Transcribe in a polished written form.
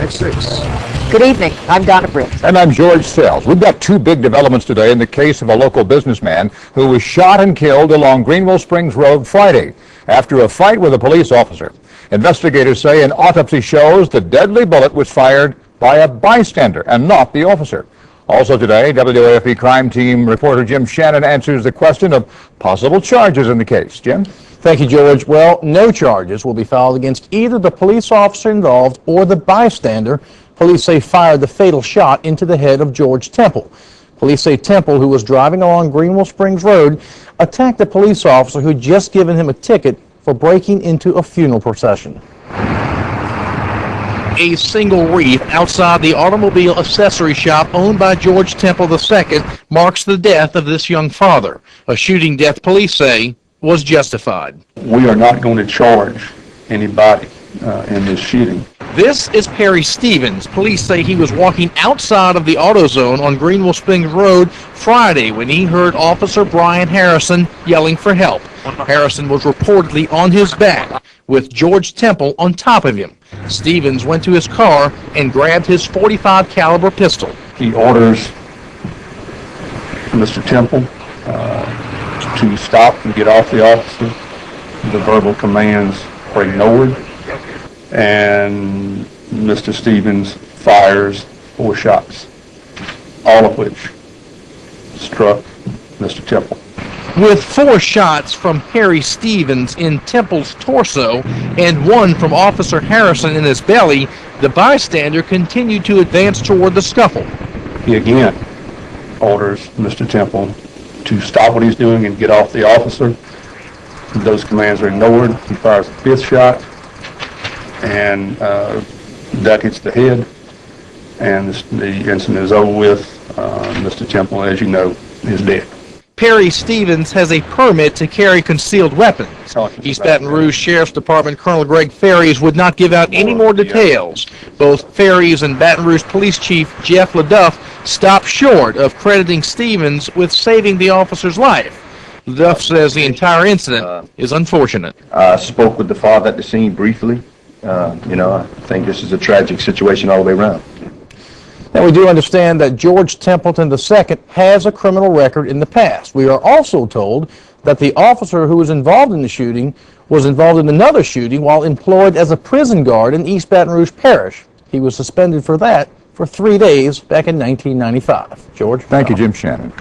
At 6. Good evening. I'm Donna Briggs. And I'm George Sells. We've got two big developments today in the case of a local businessman who was shot and killed along Greenville Springs Road Friday after a fight with a police officer. Investigators say an autopsy shows the deadly bullet was fired by a bystander and not the officer. Also today, WAFB crime team reporter Jim Shannon answers the question of possible charges in the case. Jim? Thank you, George. Well, no charges will be filed against either the police officer involved or the bystander police say fired the fatal shot into the head of George Temple. Police say Temple, who was driving along Greenville Springs Road, attacked a police officer who had just given him a ticket for breaking into a funeral procession. A single wreath outside the automobile accessory shop owned by George Temple II marks the death of this young father. A shooting death, police say, was justified. We are not going to charge anybody in this shooting. This is Perry Stevens. Police say he was walking outside of the AutoZone on Greenville Springs Road Friday when he heard Officer Brian Harrison yelling for help. Harrison was reportedly on his back with George Temple on top of him. Stevens went to his car and grabbed his .45 caliber pistol. He orders Mr. Temple to stop and get off the officer. The verbal commands are ignored, and Mr. Stevens fires 4 shots, all of which struck Mr. Temple. With 4 shots from Perry Stevens in Temple's torso and 1 from Officer Harrison in his belly, the bystander continued to advance toward the scuffle. He again orders Mr. Temple to stop what he's doing and get off the officer. Those commands are ignored. He fires a 5th shot, and that hits the head, and the incident is over with. Mr. Temple, as you know, is dead. Perry Stevens has a permit to carry concealed weapons. East Baton Rouge Sheriff's Department Colonel Greg Ferries would not give out any more details. Both Ferries and Baton Rouge Police Chief Jeff LaDuff stopped short of crediting Stevens with saving the officer's life. LaDuff says the entire incident is unfortunate. I spoke with the father at the scene briefly. I think this is a tragic situation all the way around. Now, we do understand that George Templeton II has a criminal record in the past. We are also told that the officer who was involved in the shooting was involved in another shooting while employed as a prison guard in East Baton Rouge Parish. He was suspended for that for 3 days back in 1995. George? Thank you, Jim Shannon.